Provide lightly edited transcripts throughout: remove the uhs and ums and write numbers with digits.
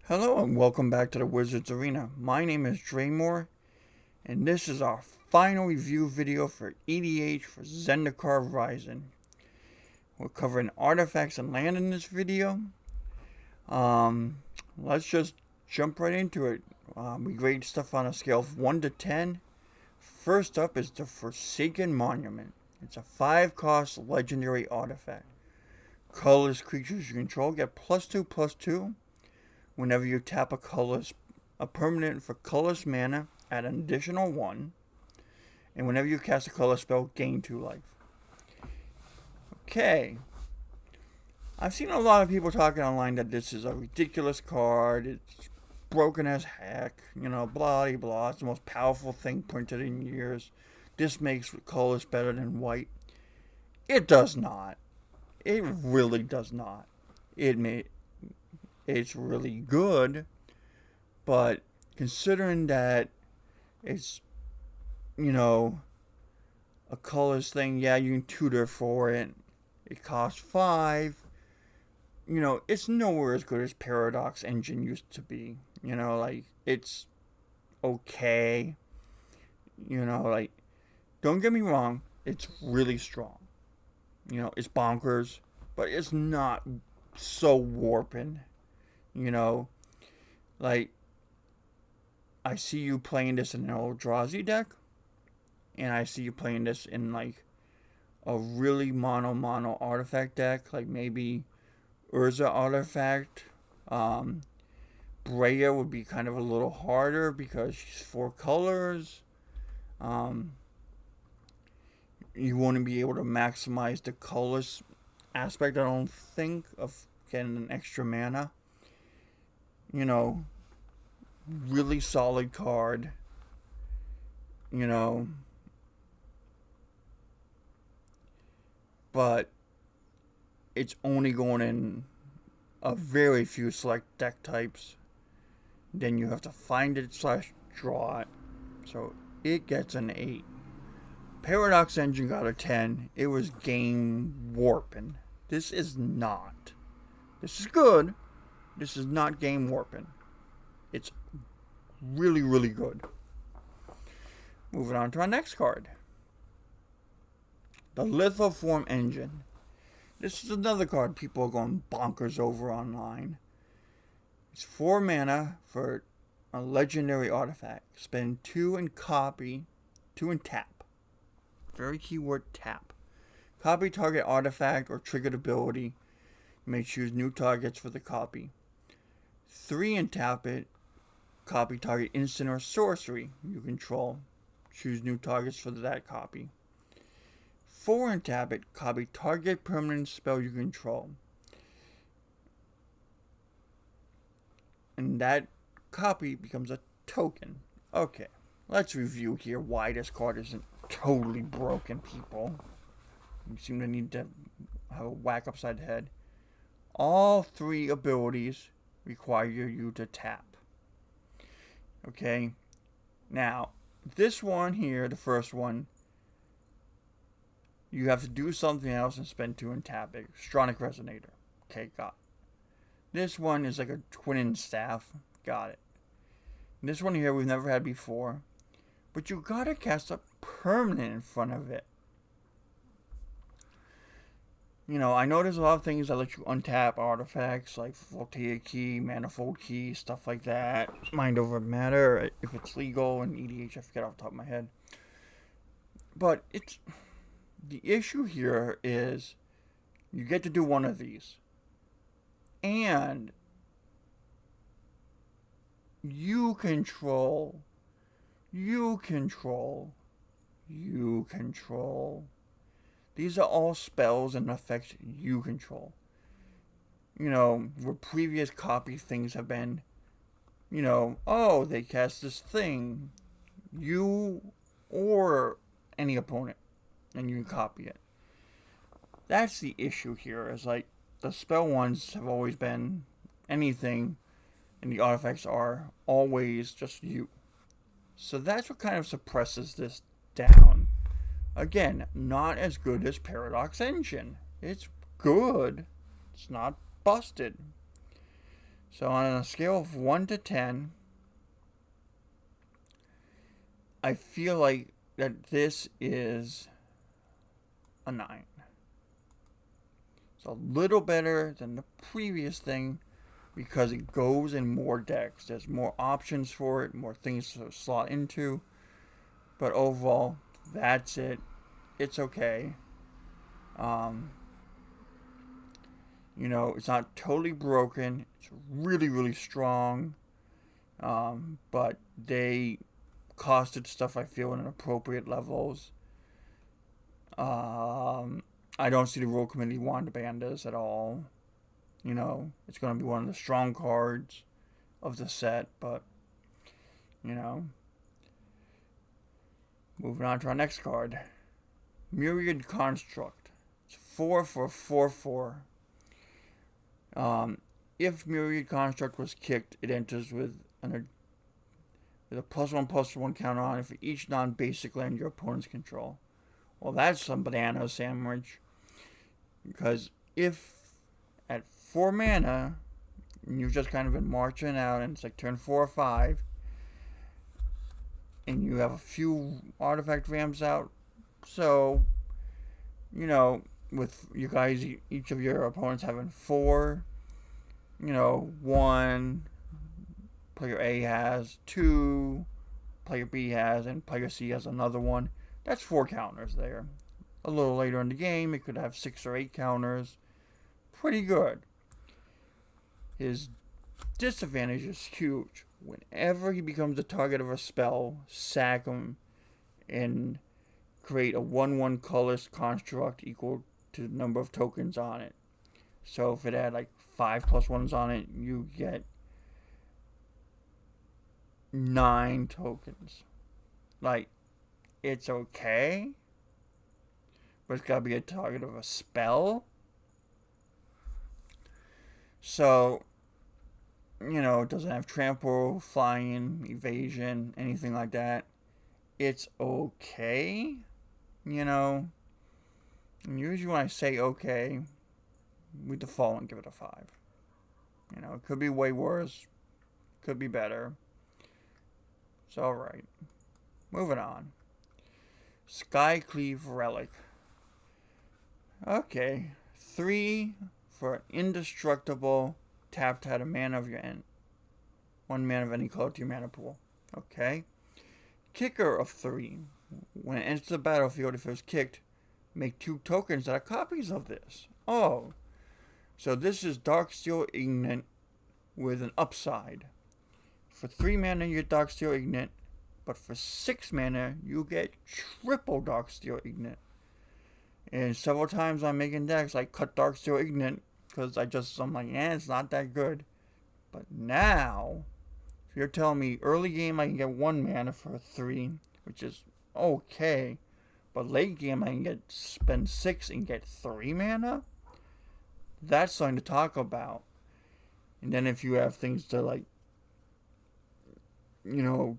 Hello and welcome back to the Wizards Arena. My name is Draymore, and this is our final review video for EDH for Zendikar Rising. We're covering artifacts and land in this video. Let's just jump right into it. We grade stuff on a scale of 1 to 10. First up is the Forsaken Monument. It's a 5-cost legendary artifact. Colorless creatures you control get +2/+2. Whenever you tap a permanent for colorless mana, add an additional 1. And whenever you cast a color spell, gain 2 life. Okay. I've seen a lot of people talking online that this is a ridiculous card. It's broken as heck. Blah, blah, blah. It's the most powerful thing printed in years. This makes colorless better than white. It does not. It really does not. It's really good, but considering that it's, a colors thing, yeah, you can tutor for it. It costs 5. It's nowhere as good as Paradox Engine used to be. It's okay. Don't get me wrong, it's really strong. It's bonkers, but it's not so warping. I see you playing this in an Eldrazi deck, and I see you playing this in, a really mono artifact deck, maybe Urza artifact. Breya would be kind of a little harder because she's 4 colors. You wouldn't be able to maximize the colors aspect, I don't think, of getting an extra mana. Really solid card. But it's only going in a very few select deck types. Then you have to find it / draw it. So it gets an 8. Paradox Engine got a 10. It was game warping. This is not. This is good. This is not game warping. It's really, really good. Moving on to our next card. The Lithoform Engine. This is another card people are going bonkers over online. It's 4 mana for a legendary artifact. Spend 2 and copy, 2 and tap. Very keyword tap. Copy target artifact or triggered ability. You may choose new targets for the copy. 3 and tap it. Copy target instant or sorcery you control. Choose new targets for that copy. 4 and tap it. Copy target permanent spell you control. And that copy becomes a token. Okay, let's review here why this card isn't totally broken, people. You seem to need to have a whack upside the head. All 3 abilities require you to tap. Okay, now this one here, the first one, you have to do something else and spend 2 and tap it. Stronic Resonator. Okay, got it. This one is like a twin staff. Got it. And this one here we've never had before. But you gotta cast a permanent in front of it. I know there's a lot of things that let you untap artifacts like Voltaic Key, Manifold Key, stuff like that. Mind over Matter, if it's legal, and EDH, I forget off the top of my head. But the issue here is you get to do one of these. And you control. These are all spells and effects you control. Where previous copy things have been, oh, they cast this thing. You or any opponent, and you copy it. That's the issue here, is the spell ones have always been anything, and the artifacts are always just you. So that's what kind of suppresses this down. Again, not as good as Paradox Engine. It's good. It's not busted. So on a scale of 1 to 10, I feel like that this is a 9. It's a little better than the previous thing because it goes in more decks. There's more options for it, more things to slot into. But overall, that's it. It's okay. It's not totally broken. It's really, really strong. But they costed stuff, I feel, in appropriate levels. I don't see the rule committee wanting to ban this at all. It's going to be one of the strong cards of the set, but, moving on to our next card. Myriad Construct. It's 4 for 4/4. If Myriad Construct was kicked, it enters with a +1/+1 counter on it for each non-basic land your opponents control. Well, that's some banana sandwich. Because if at 4 mana, you've just kind of been marching out, and it's like turn 4 or 5, and you have a few artifact ramps out, so, with you guys, each of your opponents having 4, 1, player A has 2, player B has, and player C has another one. That's 4 counters there. A little later in the game, it could have 6 or 8 counters. Pretty good. His disadvantage is huge. Whenever he becomes the target of a spell, sack him and create a 1/1 colorless construct equal to the number of tokens on it. So if it had like 5 +1s on it, you get 9 tokens. Like, it's okay, but it's gotta be a target of a spell. So, it doesn't have trample, flying, evasion, anything like that. It's okay, And usually when I say okay, we default and give it a 5. It could be way worse, could be better. It's alright. Moving on. Cleaver Relic. Okay. 3 for an indestructible tap a mana of your end. 1 mana of any color to your mana pool. Okay. Kicker of 3. When it enters the battlefield, if it was kicked, make 2 tokens that are copies of this. Oh. So this is Darksteel Ignite with an upside. For 3 mana, you get Darksteel Ignite. But for 6 mana, you get triple Darksteel Ignite. And several times I'm making decks, I cut Darksteel Ignite because I'm like, it's not that good. But now, if you're telling me early game I can get 1 mana for 3, which is okay, but late game I can spend 6 and get 3 mana, that's something to talk about. And then if you have things to like,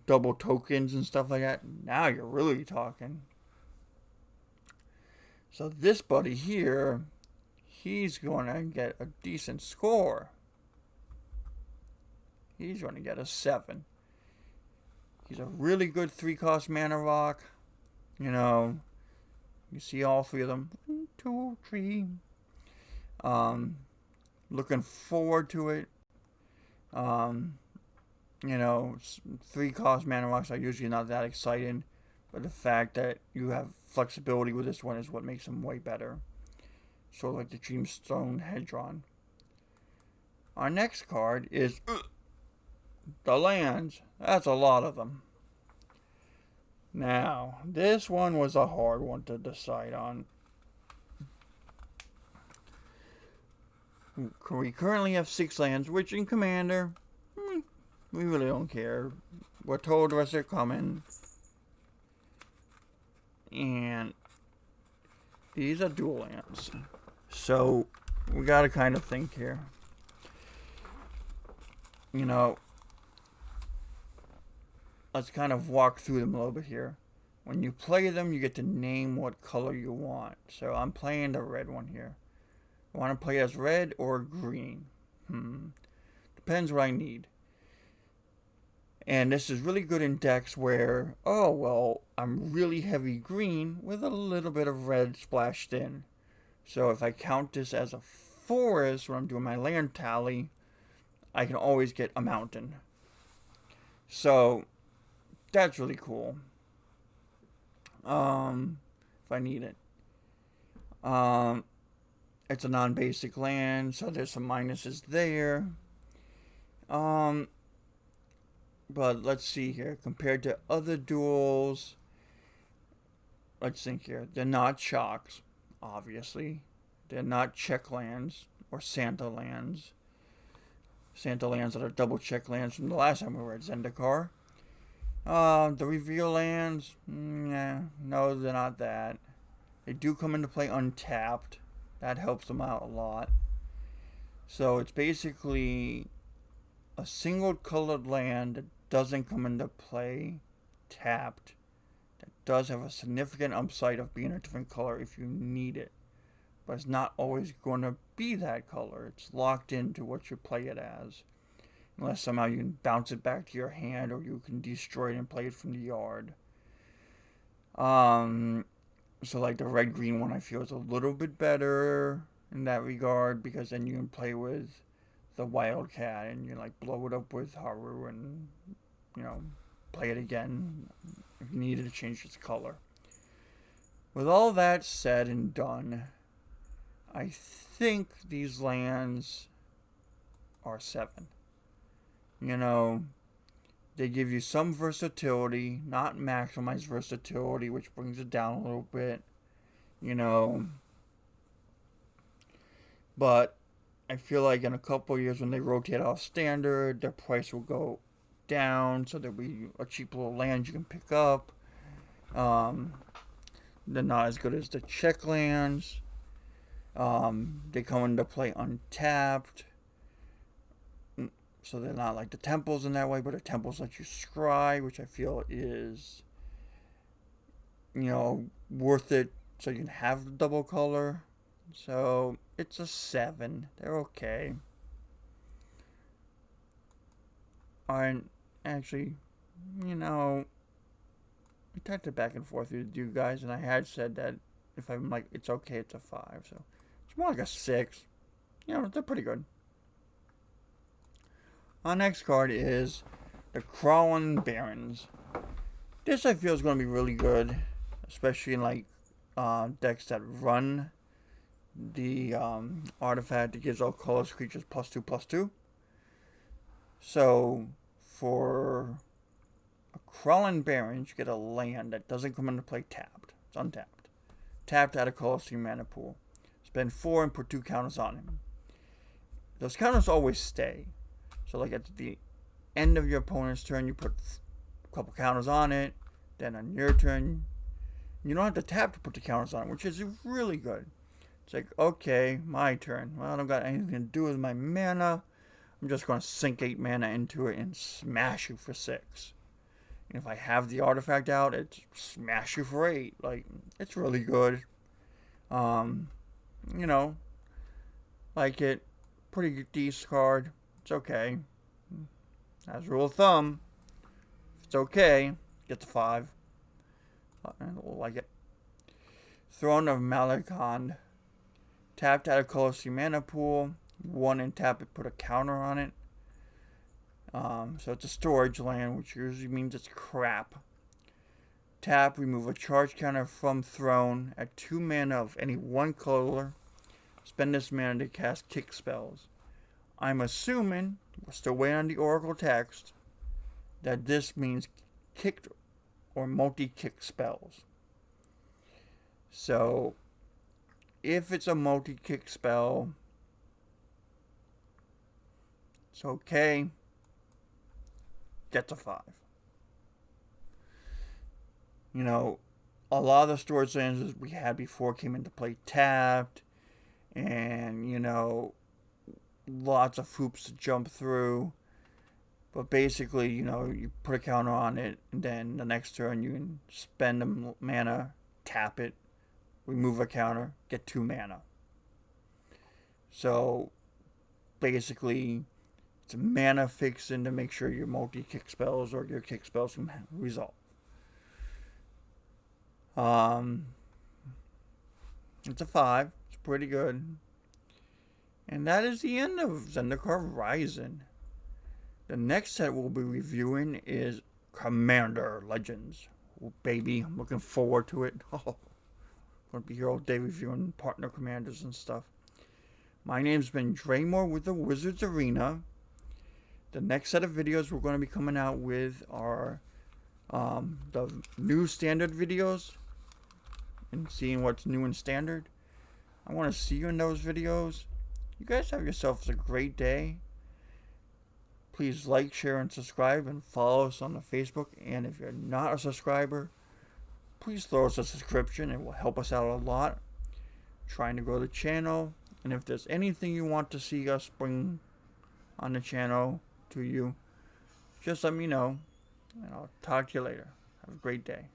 double tokens and stuff like that, now you're really talking. So this buddy here, he's going to get a decent score. He's going to get a 7. He's a really good 3-cost mana rock. You see all 3 of them. 1, 2, 3. Looking forward to it. 3-cost mana rocks are usually not that exciting, but the fact that you have flexibility with this one is what makes them way better. Sort of like the Dreamstone Hedron. Our next card is the lands. That's a lot of them. Now, this one was a hard one to decide on. We currently have 6 lands, which in Commander, we really don't care. We're told the rest are coming. And these are dual lands. So, we gotta kind of think here. Let's kind of walk through them a little bit here. When you play them, you get to name what color you want. So, I'm playing the red one here. I want to play as red or green. The depends what I need. And this is really good in decks where, oh, well, I'm really heavy green with a little bit of red splashed in. So if I count this as a forest when I'm doing my land tally, I can always get a mountain. So that's really cool. If I need it. It's a non-basic land, so there's some minuses there. But let's see here. Compared to other duels, let's think here. They're not shocks, obviously. They're not check lands or Santa lands. Santa lands that are double check lands from the last time we were at Zendikar. The reveal lands, no, they're not that. They do come into play untapped. That helps them out a lot. So it's basically a single colored land that doesn't come into play tapped. That does have a significant upside of being a different color if you need it. But it's not always going to be that color. It's locked into what you play it as. Unless somehow you can bounce it back to your hand or you can destroy it and play it from the yard. So like the red-green one I feel is a little bit better in that regard because then you can play with the Wildcat and you like blow it up with Haru and, you know, play it again if you needed to change its color. With all that said and done, I think these lands are 7. You know, they give you some versatility, not maximized versatility, which brings it down a little bit, you know. But I feel like in a couple of years when they rotate off standard, their price will go down, so there'll be a cheap little land you can pick up. They're not as good as the check lands. They come into play untapped. So they're not like the temples in that way, but the temples let you scry, which I feel is, you know, worth it so you can have the double color. So it's a 7. They're okay. And actually, you know, I typed it back and forth with you guys, and I had said that if I'm like, it's okay, it's a 5. So it's more like a 6. You know, they're pretty good. Our next card is the Crawling Barrens. This I feel is going to be really good, especially in like decks that run the artifact that gives all colorless creatures +2/+2. So for a Crawling Barrens, you get a land that doesn't come into play tapped. It's untapped. Tapped out of colorless mana pool. Spend 4 and put 2 counters on him. Those counters always stay. So like at the end of your opponent's turn, you put a couple counters on it. Then on your turn, you don't have to tap to put the counters on it, which is really good. It's like, okay, my turn. Well, I don't got anything to do with my mana. I'm just going to sink 8 mana into it and smash you for 6. And if I have the artifact out, it's smash you for 8. Like, it's really good. You know, like it. Pretty decent card. It's okay. As a rule of thumb, if it's okay, get the 5. I don't like it. Throne of Malecon. Tapped out of colorless mana pool. 1 and tap it, put a counter on it. So it's a storage land, which usually means it's crap. Tap, remove a charge counter from throne at 2 mana of any one color. Spend this mana to cast kick spells. I'm assuming, we're still waiting on the Oracle text, that this means kicked or multi-kick spells. So, if it's a multi-kick spell, it's okay. Gets a 5. You know, a lot of the storage lands we had before came into play tapped, and, you know, lots of hoops to jump through. But basically, you know, you put a counter on it, and then the next turn you can spend the mana, tap it, remove a counter, get 2 mana. So, basically, It's a mana fixing to make sure your multi-kick spells or your kick spells can resolve. It's a 5. It's pretty good. And that is the end of Zendikar Rising. The next set we'll be reviewing is Commander Legends. Oh, baby, I'm looking forward to it. Oh, going to be here all day reviewing partner commanders and stuff. My name's been Draymore with the Wizards Arena. The next set of videos we're going to be coming out with are the new standard videos and seeing what's new in standard. I want to see you in those videos. You guys have yourselves a great day. Please like, share, and subscribe, and follow us on the Facebook. And if you're not a subscriber, please throw us a subscription. It will help us out a lot. Trying to grow the channel. And if there's anything you want to see us bring on the channel to you, just let me know. And I'll talk to you later. Have a great day.